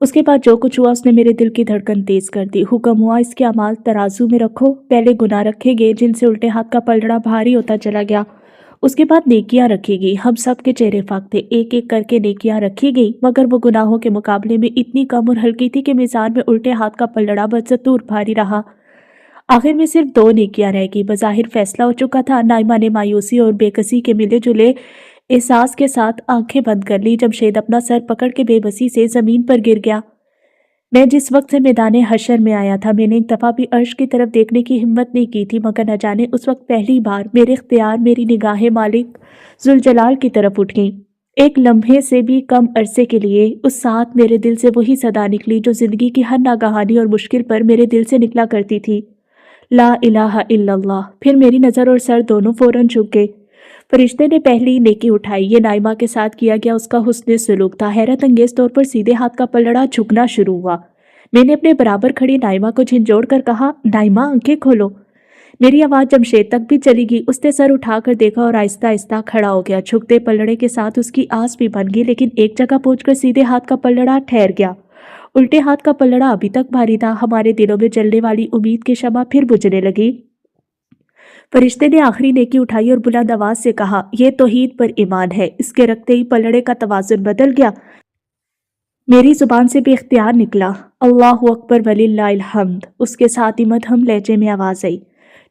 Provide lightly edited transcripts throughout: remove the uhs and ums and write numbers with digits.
اس کے بعد جو کچھ ہوا اس نے میرے دل کی دھڑکن تیز کر دی۔ حکم ہوا اس کے اعمال ترازو میں رکھو، پہلے گناہ رکھے گئے جن سے الٹے ہاتھ کا پلڑا بھاری ہوتا چلا گیا، اس کے بعد نیکیاں رکھی گئی۔ ہم سب کے چہرے فاق تھے، ایک ایک کر کے نیکیاں رکھی گئی، مگر وہ گناہوں کے مقابلے میں اتنی کم اور ہلکی تھی کہ میزان میں الٹے ہاتھ کا پلڑا بدستور بھاری رہا۔ آخر میں صرف 2 نیکیاں رہ گئی۔ بظاہر فیصلہ ہو چکا تھا۔ نائمہ نے مایوسی اور بے کسی کے ملے جلے احساس کے ساتھ آنکھیں بند کر لی۔ جمشید اپنا سر پکڑ کے بے بسی سے زمین پر گر گیا۔ میں جس وقت سے میدان حشر میں آیا تھا میں نے ایک دفعہ بھی عرش کی طرف دیکھنے کی ہمت نہیں کی تھی، مگر نہ جانے اس وقت پہلی بار میرے اختیار میری نگاہیں مالک ذوالجلال کی طرف اٹھ گئیں۔ ایک لمحے سے بھی کم عرصے کے لیے اس ساتھ میرے دل سے وہی صدا نکلی جو زندگی کی ہر ناگہانی اور مشکل پر میرے دل سے نکلا کرتی تھی، لا الہ الا اللہ۔ پھر میری نظر اور سر دونوں فوراً جھک گئے۔ فرشتے نے پہلی نیکی اٹھائی۔ یہ نائمہ کے ساتھ کیا گیا اس کا حسن سلوک تھا۔ حیرت انگیز طور پر سیدھے ہاتھ کا پلڑا جھکنا شروع ہوا۔ میں نے اپنے برابر کھڑی نائمہ کو جھنجھوڑ کر کہا، نائمہ آنکھیں کھولو۔ میری آواز جمشید تک بھی چلی گئی۔ اس نے سر اٹھا کر دیکھا اور آہستہ آہستہ کھڑا ہو گیا۔ جھکتے پلڑے کے ساتھ اس کی آس بھی بن گئی، لیکن ایک جگہ پہنچ کر سیدھے ہاتھ کا پلڑا ٹھہر گیا۔ الٹے ہاتھ کا پلڑا ابھی تک بھاری تھا۔ ہمارے دلوں میں جلنے والی امید کی شمع پھر بجھنے لگی۔ فرشتے نے آخری نیکی اٹھائی اور بلند آواز سے کہا، یہ توحید پر ایمان ہے۔ اس کے رکھتے ہی پلڑے کا توازن بدل گیا۔ میری زبان سے بے اختیار نکلا، اللہ اکبر وللہ الحمد۔ اس کے ساتھ ہی مدھم لہجے میں آواز آئی،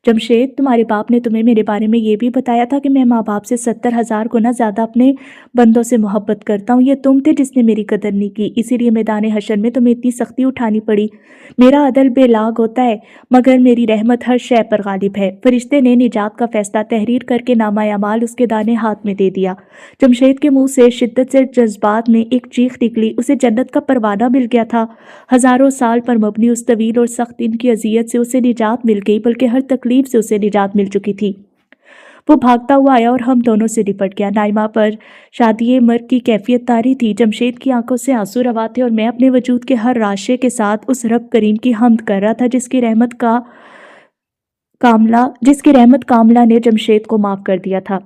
جمشید تمہارے باپ نے تمہیں میرے بارے میں یہ بھی بتایا تھا کہ میں ماں باپ سے 70,000 گنا زیادہ اپنے بندوں سے محبت کرتا ہوں۔ یہ تم تھے جس نے میری قدر نہیں کی، اسی لیے میدان حشر میں تمہیں اتنی سختی اٹھانی پڑی۔ میرا عدل بے لاگ ہوتا ہے، مگر میری رحمت ہر شے پر غالب ہے۔ فرشتے نے نجات کا فیصلہ تحریر کر کے نامہ اعمال اس کے دانے ہاتھ میں دے دیا۔ جمشید کے منہ سے شدت سے جذبات میں ایک چیخ نکلی، اسے جنت کا پروانہ مل گیا تھا۔ ہزاروں سال پر مبنی اس طویل اور سخت دن کی اذیت سے اسے نجات مل گئی، بلکہ ہر تکلیف سے اسے نجات مل چکی تھی۔ وہ بھاگتا ہوا آیا اور ہم دونوں سے لپٹ گیا۔ نائمہ پر شادی مرگ کی کیفیت طاری تھی۔ جمشید کی آنکھوں سے آنسو روا تھے اور میں اپنے وجود کے ہر راشے کے ساتھ اس رب کریم کی حمد کر رہا تھا جس کی رحمت کاملہ نے جمشید کو معاف کر دیا تھا۔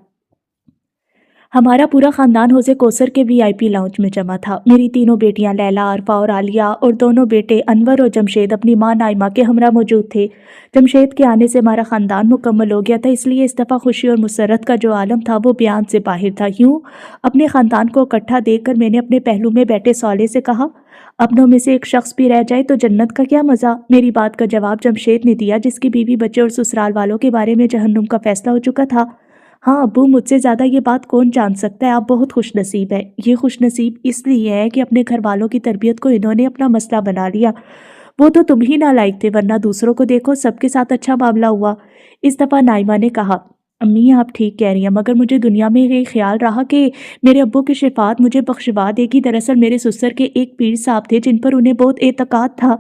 ہمارا پورا خاندان حوض کوثر کے VIP لاؤنج میں جمع تھا۔ میری تینوں بیٹیاں لیلا، عرفہ اور عالیہ اور دونوں بیٹے انور اور جمشید اپنی ماں نائمہ کے ہمراہ موجود تھے۔ جمشید کے آنے سے ہمارا خاندان مکمل ہو گیا تھا، اس لیے اس دفعہ خوشی اور مسرت کا جو عالم تھا وہ بیان سے باہر تھا۔ یوں اپنے خاندان کو اکٹھا دیکھ کر میں نے اپنے پہلو میں بیٹھے صالح سے کہا، اپنوں میں سے ایک شخص بھی رہ جائے تو جنت کا کیا مزہ۔ میری بات کا جواب جمشید نے دیا، جس کی بیوی بچے اور سسرال والوں کے بارے میں جہنم کا فیصلہ ہو چکا تھا۔ ہاں ابو، مجھ سے زیادہ یہ بات کون جان سکتا ہے، آپ بہت خوش نصیب ہیں۔ یہ خوش نصیب اس لیے ہے کہ اپنے گھر والوں کی تربیت کو انہوں نے اپنا مسئلہ بنا لیا۔ وہ تو تم ہی نالائق تھے، ورنہ دوسروں کو دیکھو، سب کے ساتھ اچھا معاملہ ہوا۔ اس دفعہ نائمہ نے کہا، امی آپ ٹھیک کہہ رہی ہیں، مگر مجھے دنیا میں یہ خیال رہا کہ میرے ابو کی شفاعت مجھے بخشوا دے گی۔ دراصل میرے سسر کے ایک پیر صاحب تھے جن پر انہیں بہت اعتقاد تھا۔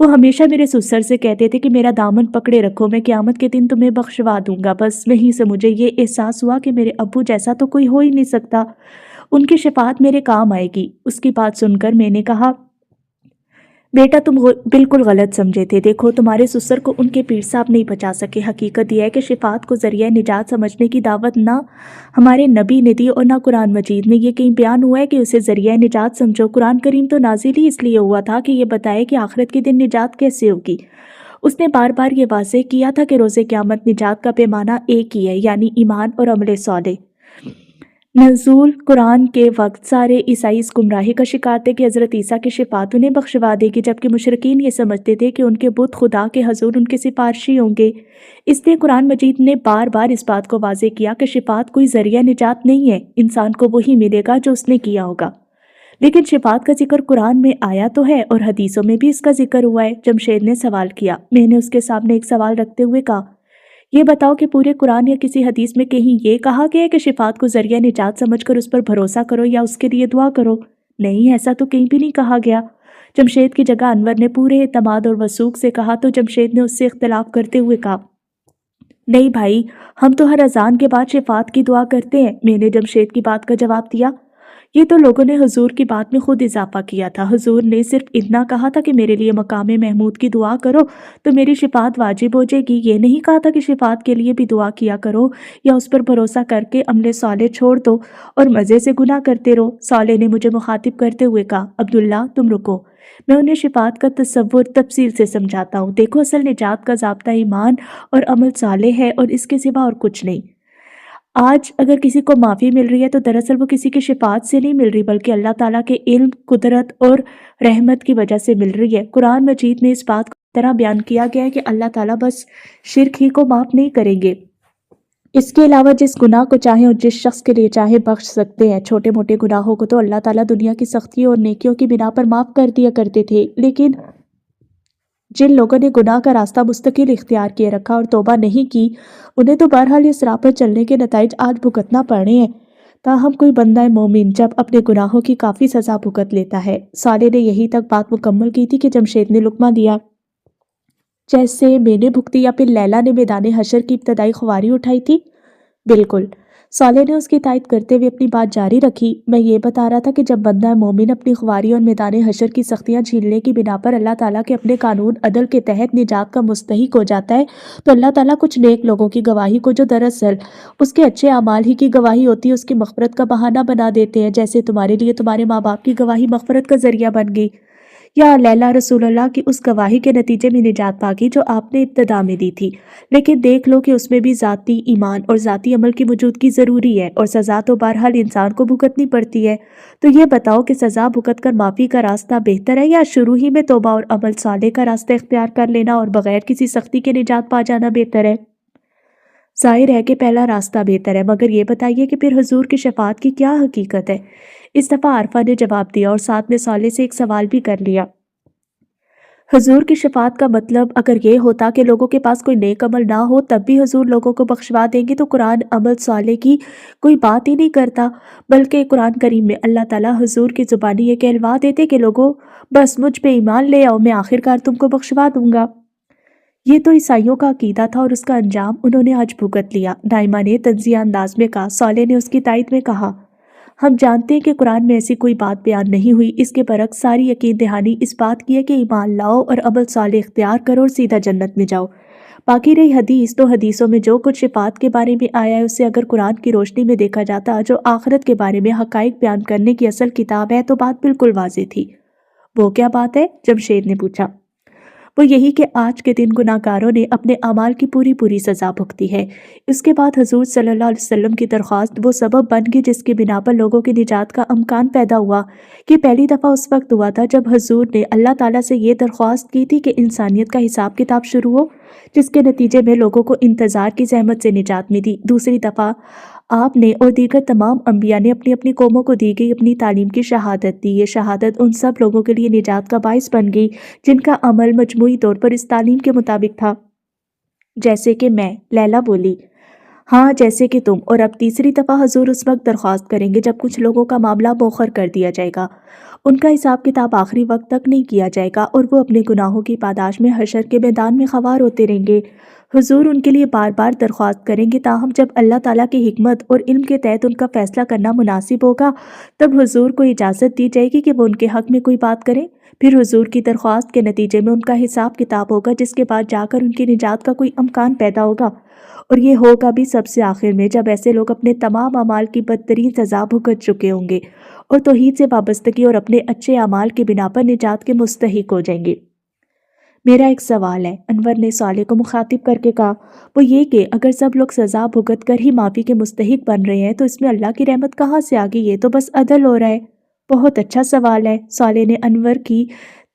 وہ ہمیشہ میرے سسر سے کہتے تھے کہ میرا دامن پکڑے رکھو، میں قیامت کے دن تمہیں بخشوا دوں گا۔ بس وہیں سے مجھے یہ احساس ہوا کہ میرے ابو جیسا تو کوئی ہو ہی نہیں سکتا، ان کی شفاعت میرے کام آئے گی۔ اس کی بات سن کر میں نے کہا، بیٹا تم بالکل غلط سمجھے تھے۔ دیکھو تمہارے سسر کو ان کے پیر صاحب نہیں بچا سکے۔ حقیقت یہ ہے کہ شفاعت کو ذریعہ نجات سمجھنے کی دعوت نہ ہمارے نبی نے دی اور نہ قرآن مجید میں یہ کہیں بیان ہوا ہے کہ اسے ذریعہ نجات سمجھو۔ قرآن کریم تو نازل ہی اس لیے ہوا تھا کہ یہ بتائے کہ آخرت کے دن نجات کیسے ہوگی۔ اس نے بار بار یہ واضح کیا تھا کہ روز قیامت نجات کا پیمانہ ایک ہی ہے، یعنی ایمان اور عمل صالح۔ نزول قرآن کے وقت سارے عیسائی اس گمراہی کا شکار تھے کہ حضرت عیسیٰ کی شفاعت انہیں بخشوا دے گی، جبکہ مشرکین یہ سمجھتے تھے کہ ان کے بت خدا کے حضور ان کے سفارشی ہوں گے۔ اس لیے قرآن مجید نے بار بار اس بات کو واضح کیا کہ شفاعت کوئی ذریعہ نجات نہیں ہے، انسان کو وہی ملے گا جو اس نے کیا ہوگا۔ لیکن شفاعت کا ذکر قرآن میں آیا تو ہے اور حدیثوں میں بھی اس کا ذکر ہوا ہے۔ جمشید نے سوال کیا۔ میں نے اس کے سامنے ایک سوال رکھتے ہوئے کہا، یہ بتاؤ کہ پورے قرآن یا کسی حدیث میں کہیں یہ کہا گیا ہے کہ شفاعت کو ذریعہ نجات سمجھ کر اس پر بھروسہ کرو یا اس کے لیے دعا کرو؟ نہیں، ایسا تو کہیں بھی نہیں کہا گیا۔ جمشید کی جگہ انور نے پورے اعتماد اور وثوق سے کہا تو جمشید نے اس سے اختلاف کرتے ہوئے کہا، نہیں بھائی، ہم تو ہر اذان کے بعد شفاعت کی دعا کرتے ہیں۔ میں نے جمشید کی بات کا جواب دیا، یہ تو لوگوں نے حضور کی بات میں خود اضافہ کیا تھا۔ حضور نے صرف اتنا کہا تھا کہ میرے لیے مقام محمود کی دعا کرو تو میری شفاعت واجب ہو جائے گی۔ یہ نہیں کہا تھا کہ شفاعت کے لیے بھی دعا کیا کرو یا اس پر بھروسہ کر کے عمل صالح چھوڑ دو اور مزے سے گناہ کرتے رہو۔ صالح نے مجھے مخاطب کرتے ہوئے کہا، عبداللہ تم رکو، میں انہیں شفاعت کا تصور تفصیل سے سمجھاتا ہوں۔ دیکھو، اصل نجات کا ضابطہ ایمان اور عمل صالح ہے اور اس کے سوا اور کچھ نہیں۔ آج اگر کسی کو معافی مل رہی ہے تو دراصل وہ کسی کی شفاعت سے نہیں مل رہی بلکہ اللہ تعالیٰ کے علم، قدرت اور رحمت کی وجہ سے مل رہی ہے۔ قرآن مجید میں اس بات کو اس طرح بیان کیا گیا ہے کہ اللہ تعالیٰ بس شرک ہی کو معاف نہیں کریں گے، اس کے علاوہ جس گناہ کو چاہیں اور جس شخص کے لیے چاہیں بخش سکتے ہیں۔ چھوٹے موٹے گناہوں کو تو اللہ تعالیٰ دنیا کی سختیوں اور نیکیوں کی بنا پر معاف کر دیا کرتے تھے، لیکن جن لوگوں نے گناہ کا راستہ مستقل اختیار کیے رکھا اور توبہ نہیں کی، انہیں تو بہرحال اس راہ پر چلنے کے نتائج آج بھگتنا پڑ رہے ہیں۔ تاہم کوئی بندہ مومن جب اپنے گناہوں کی کافی سزا بھگت لیتا ہے۔ صالح نے یہی تک بات مکمل کی تھی کہ جمشید نے لقمہ دیا، جیسے میں نے بھگتی یا پھر لیلا نے میدان حشر کی ابتدائی خواری اٹھائی تھی۔ بالکل، صالح نے اس کی تائید کرتے ہوئے اپنی بات جاری رکھی، میں یہ بتا رہا تھا کہ جب بندہ مومن اپنی خواری اور میدان حشر کی سختیاں جھیلنے کی بنا پر اللہ تعالیٰ کے اپنے قانون عدل کے تحت نجات کا مستحق ہو جاتا ہے تو اللہ تعالیٰ کچھ نیک لوگوں کی گواہی کو، جو دراصل اس کے اچھے اعمال ہی کی گواہی ہوتی ہے، اس کی مغفرت کا بہانہ بنا دیتے ہیں، جیسے تمہارے لیے تمہارے ماں باپ کی گواہی مغفرت کا ذریعہ بن گئی، یا لیلا رسول اللہ کی اس گواہی کے نتیجے میں نجات پا گئی جو آپ نے ابتدا میں دی تھی۔ لیکن دیکھ لو کہ اس میں بھی ذاتی ایمان اور ذاتی عمل کی موجودگی ضروری ہے، اور سزا تو بہرحال انسان کو بھگتنی پڑتی ہے۔ تو یہ بتاؤ کہ سزا بھگت کر معافی کا راستہ بہتر ہے یا شروع ہی میں توبہ اور عمل صالح کا راستہ اختیار کر لینا اور بغیر کسی سختی کے نجات پا جانا بہتر ہے؟ ظاہر ہے کہ پہلا راستہ بہتر ہے، مگر یہ بتائیے کہ پھر حضور کی شفاعت کی کیا حقیقت ہے؟ اس دفعہ عارفہ نے جواب دیا اور ساتھ میں صالح سے ایک سوال بھی کر لیا۔ حضور کی شفاعت کا مطلب اگر یہ ہوتا کہ لوگوں کے پاس کوئی نیک عمل نہ ہو تب بھی حضور لوگوں کو بخشوا دیں گے تو قرآن عمل صالح کی کوئی بات ہی نہیں کرتا، بلکہ قرآن کریم میں اللہ تعالیٰ حضور کی زبانی یہ کہلوا دیتے کہ لوگوں بس مجھ پہ ایمان لے آؤ، میں آخرکار تم کو بخشوا دوں گا۔ یہ تو عیسائیوں کا عقیدہ تھا اور اس کا انجام انہوں نے آج بھگت لیا، دائمہ نے تنزیہ انداز میں کہا۔ صالح نے اس کی تائید میں کہا، ہم جانتے ہیں کہ قرآن میں ایسی کوئی بات بیان نہیں ہوئی، اس کے برعکس ساری یقین دہانی اس بات کی ہے کہ ایمان لاؤ اور عمل صالح اختیار کرو اور سیدھا جنت میں جاؤ۔ باقی رہی حدیث، تو حدیثوں میں جو کچھ شفاعت کے بارے میں آیا ہے اسے اگر قرآن کی روشنی میں دیکھا جاتا جو آخرت کے بارے میں حقائق بیان کرنے کی اصل کتاب ہے تو بات بالکل واضح تھی۔ وہ کیا بات ہے؟ جمشید نے پوچھا۔ وہ یہی کہ آج کے دن گناہ گاروں نے اپنے اعمال کی پوری سزا بھگتی ہے۔ اس کے بعد حضور صلی اللہ علیہ وسلم کی درخواست وہ سبب بن گئی جس کی بنا پر لوگوں کی نجات کا امکان پیدا ہوا۔ یہ پہلی دفعہ اس وقت ہوا تھا جب حضور نے اللہ تعالیٰ سے یہ درخواست کی تھی کہ انسانیت کا حساب کتاب شروع ہو، جس کے نتیجے میں لوگوں کو انتظار کی زحمت سے نجات ملی۔ دوسری دفعہ آپ نے اور دیگر تمام انبیاء نے اپنی اپنی قوموں کو دی گئی اپنی تعلیم کی شہادت دی۔ یہ شہادت ان سب لوگوں کے لیے نجات کا باعث بن گئی جن کا عمل مجموعی طور پر اس تعلیم کے مطابق تھا، جیسے کہ میں۔ لیلا بولی، ہاں جیسے کہ تم۔ اور اب تیسری دفعہ حضور اس وقت درخواست کریں گے جب کچھ لوگوں کا معاملہ مؤخر کر دیا جائے گا، ان کا حساب کتاب آخری وقت تک نہیں کیا جائے گا اور وہ اپنے گناہوں کی پاداش میں حشر کے میدان میں خوار ہوتے رہیں گے۔ حضور ان کے لیے بار بار درخواست کریں گے، تاہم جب اللہ تعالیٰ کی حکمت اور علم کے تحت ان کا فیصلہ کرنا مناسب ہوگا تب حضور کو اجازت دی جائے گی کہ وہ ان کے حق میں کوئی بات کریں۔ پھر حضور کی درخواست کے نتیجے میں ان کا حساب کتاب ہوگا، جس کے بعد جا کر ان کی نجات کا کوئی امکان پیدا ہوگا، اور یہ ہوگا بھی سب سے آخر میں جب ایسے لوگ اپنے تمام اعمال کی بدترین سزا بھگت چکے ہوں گے اور توحید سے وابستگی اور اپنے اچھے اعمال کی بنا پر نجات کے مستحق ہو جائیں گے۔ میرا ایک سوال ہے، انور نے صالح کو مخاطب کر کے کہا، وہ یہ کہ اگر سب لوگ سزا بھگت کر ہی معافی کے مستحق بن رہے ہیں تو اس میں اللہ کی رحمت کہاں سے آ گئی؟ یہ تو بس عدل ہو رہا ہے۔ بہت اچھا سوال ہے، صالح نے انور کی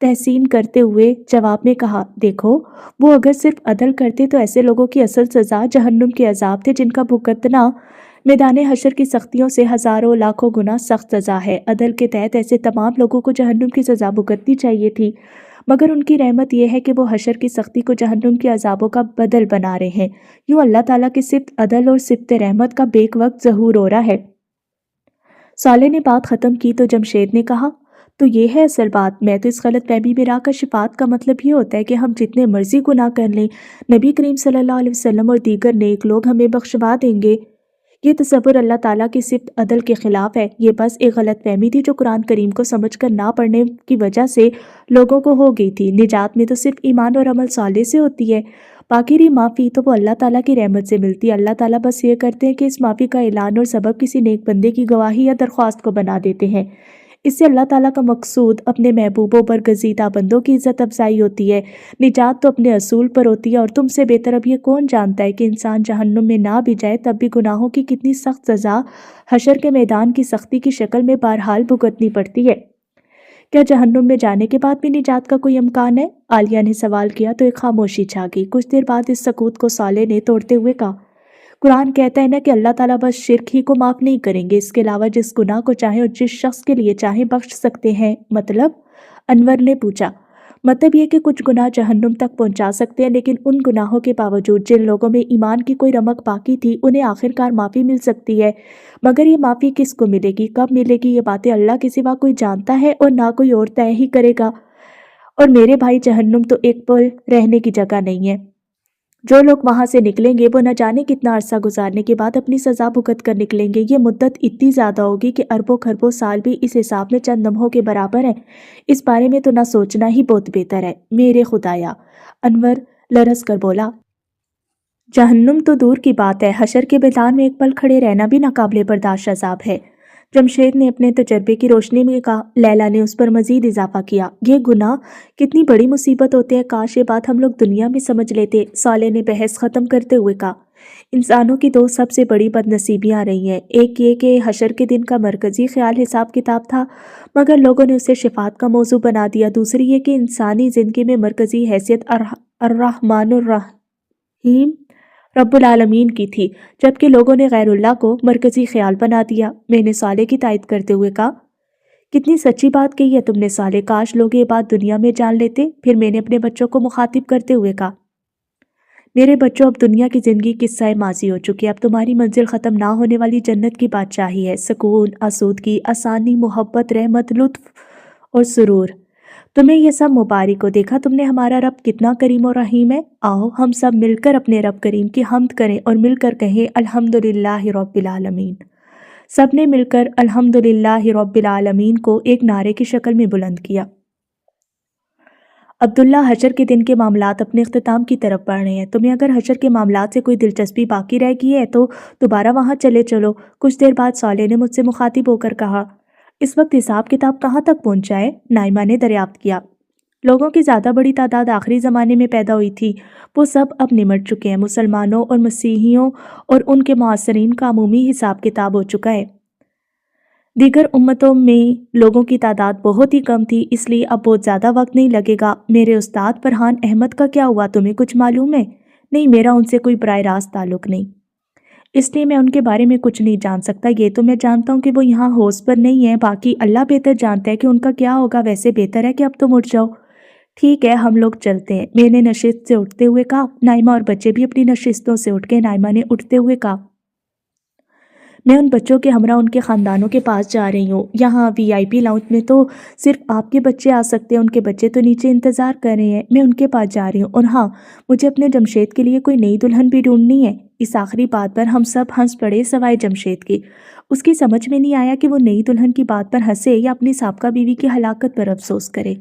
تحسین کرتے ہوئے جواب میں کہا، دیکھو وہ اگر صرف عدل کرتے تو ایسے لوگوں کی اصل سزا جہنم کے عذاب تھے جن کا بھگتنا میدان حشر کی سختیوں سے ہزاروں لاکھوں گنا سخت سزا ہے۔ عدل کے تحت ایسے تمام لوگوں کو جہنم کی سزا بھگتنی چاہیے تھی، مگر ان کی رحمت یہ ہے کہ وہ حشر کی سختی کو جہنم کے عذابوں کا بدل بنا رہے ہیں۔ یوں اللہ تعالیٰ کی صفت عدل اور صفت رحمت کا بیک وقت ظہور ہو رہا ہے۔ صالح نے بات ختم کی تو جمشید نے کہا، تو یہ ہے اصل بات۔ میں تو اس غلط فہمی میں رہا کر شفاعت کا مطلب یہ ہوتا ہے کہ ہم جتنے مرضی گناہ کر لیں نبی کریم صلی اللہ علیہ وسلم اور دیگر نیک لوگ ہمیں بخشوا دیں گے۔ یہ تصور اللہ تعالیٰ کی صفت عدل کے خلاف ہے۔ یہ بس ایک غلط فہمی تھی جو قرآن کریم کو سمجھ کر نہ پڑھنے کی وجہ سے لوگوں کو ہو گئی تھی۔ نجات میں تو صرف ایمان اور عمل صالح سے ہوتی ہے، باقی رہی معافی تو وہ اللہ تعالیٰ کی رحمت سے ملتی ہے۔ اللہ تعالیٰ بس یہ کرتے ہیں کہ اس معافی کا اعلان اور سبب کسی نیک بندے کی گواہی یا درخواست کو بنا دیتے ہیں۔ اس سے اللہ تعالیٰ کا مقصود اپنے محبوبوں پر گزیدہ بندوں کی عزت افزائی ہوتی ہے۔ نجات تو اپنے اصول پر ہوتی ہے، اور تم سے بہتر اب یہ کون جانتا ہے کہ انسان جہنم میں نہ بھی جائے تب بھی گناہوں کی کتنی سخت سزا حشر کے میدان کی سختی کی شکل میں بہرحال بھگتنی پڑتی ہے۔ کیا جہنم میں جانے کے بعد بھی نجات کا کوئی امکان ہے؟ عالیہ نے سوال کیا تو ایک خاموشی چھا گئی۔ کچھ دیر بعد اس سکوت کو صالح نے توڑتے ہوئے کہا، قرآن کہتا ہے نا کہ اللہ تعالیٰ بس شرک ہی کو معاف نہیں کریں گے، اس کے علاوہ جس گناہ کو چاہیں اور جس شخص کے لیے چاہیں بخش سکتے ہیں۔ مطلب؟ انور نے پوچھا۔ مطلب یہ کہ کچھ گناہ جہنم تک پہنچا سکتے ہیں، لیکن ان گناہوں کے باوجود جن لوگوں میں ایمان کی کوئی رمق باقی تھی انہیں آخرکار معافی مل سکتی ہے۔ مگر یہ معافی کس کو ملے گی، کب ملے گی، یہ باتیں اللہ کے سوا کوئی جانتا ہے اور نہ کوئی اور طے ہی کرے گا۔ اور میرے بھائی، جہنم تو ایک پل رہنے کی جگہ نہیں ہے۔ جو لوگ وہاں سے نکلیں گے وہ نہ جانے کتنا عرصہ گزارنے کے بعد اپنی سزا بھگت کر نکلیں گے۔ یہ مدت اتنی زیادہ ہوگی کہ اربوں خربوں سال بھی اس حساب میں چند لمحوں کے برابر ہیں۔ اس بارے میں تو نہ سوچنا ہی بہت بہتر ہے۔ میرے خدایا، انور لرز کر بولا، جہنم تو دور کی بات ہے، حشر کے میدان میں ایک پل کھڑے رہنا بھی ناقابل برداشت عذاب ہے۔ جمشید نے اپنے تجربے کی روشنی میں کہا۔ لیلا نے اس پر مزید اضافہ کیا، یہ گناہ کتنی بڑی مصیبت ہوتے ہیں، کاش یہ بات ہم لوگ دنیا میں سمجھ لیتے۔ صالح نے بحث ختم کرتے ہوئے کہا، انسانوں کی دو سب سے بڑی بد نصیبیاں رہی ہیں، ایک یہ کہ حشر کے دن کا مرکزی خیال حساب کتاب تھا مگر لوگوں نے اسے شفاعت کا موضوع بنا دیا، دوسری یہ کہ انسانی زندگی میں مرکزی حیثیت الرحمن الرحیم رب العالمین کی تھی، جبکہ لوگوں نے غیر اللہ کو مرکزی خیال بنا دیا۔ میں نے صالح کی تائید کرتے ہوئے کہا، کتنی سچی بات کہی ہے تم نے صالح، کاش لوگ یہ بات دنیا میں جان لیتے۔ پھر میں نے اپنے بچوں کو مخاطب کرتے ہوئے کہا، میرے بچوں، اب دنیا کی زندگی قصہ ماضی ہو چکی ہے، اب تمہاری منزل ختم نہ ہونے والی جنت کی بادشاہی ہے، سکون، آسودگی، آسانی، محبت، رحمت، لطف اور سرور۔ تمہیں یہ سب مبارک ہو۔ دیکھا تم نے ہمارا رب کتنا کریم اور رحیم ہے۔ آؤ ہم سب مل کر اپنے رب کریم کی حمد کریں اور مل کر کہیں الحمدللہ رب العالمین۔ سب نے مل کر الحمدللہ رب العالمین کو ایک نعرے کی شکل میں بلند کیا۔ عبداللہ، حشر کے دن کے معاملات اپنے اختتام کی طرف بڑھ رہے ہیں، تمہیں اگر حشر کے معاملات سے کوئی دلچسپی باقی رہ گئی ہے تو دوبارہ وہاں چلے چلو۔ کچھ دیر بعد صالح نے مجھ سے مخاطب ہو کر کہا، اس وقت حساب کتاب کہاں تک پہنچا ہے؟ نائمہ نے دریافت کیا۔ لوگوں کی زیادہ بڑی تعداد آخری زمانے میں پیدا ہوئی تھی، وہ سب اب نمٹ چکے ہیں، مسلمانوں اور مسیحیوں اور ان کے معاصرین کا عمومی حساب کتاب ہو چکا ہے۔ دیگر امتوں میں لوگوں کی تعداد بہت ہی کم تھی، اس لیے اب بہت زیادہ وقت نہیں لگے گا۔ میرے استاد فرحان احمد کا کیا ہوا، تمہیں کچھ معلوم ہے؟ نہیں، میرا ان سے کوئی براہ راست تعلق نہیں، اس لیے میں ان کے بارے میں کچھ نہیں جان سکتا۔ یہ تو میں جانتا ہوں کہ وہ یہاں ہوش پر نہیں ہے، باقی اللہ بہتر جانتا ہے کہ ان کا کیا ہوگا۔ ویسے بہتر ہے کہ اب تم اٹھ جاؤ۔ ٹھیک ہے، ہم لوگ چلتے ہیں، میں نے نشست سے اٹھتے ہوئے کہا۔ نائمہ اور بچے بھی اپنی نشستوں سے اٹھ گئے۔ نائمہ نے اٹھتے ہوئے کہا، میں ان بچوں کے ہمراہ ان کے خاندانوں کے پاس جا رہی ہوں، یہاں VIP لاؤنج میں تو صرف آپ کے بچے آ سکتے ہیں، ان کے بچے تو نیچے انتظار کر رہے ہیں، میں ان کے پاس جا رہی ہوں۔ اور ہاں، مجھے اپنے جمشید کے لیے کوئی نئی دلہن بھی ڈھونڈنی ہے۔ اس آخری بات پر ہم سب ہنس پڑے سوائے جمشید کے۔ اس کی سمجھ میں نہیں آیا کہ وہ نئی دلہن کی بات پر ہنسے یا اپنی سابقہ بیوی کی ہلاکت پر افسوس کرے۔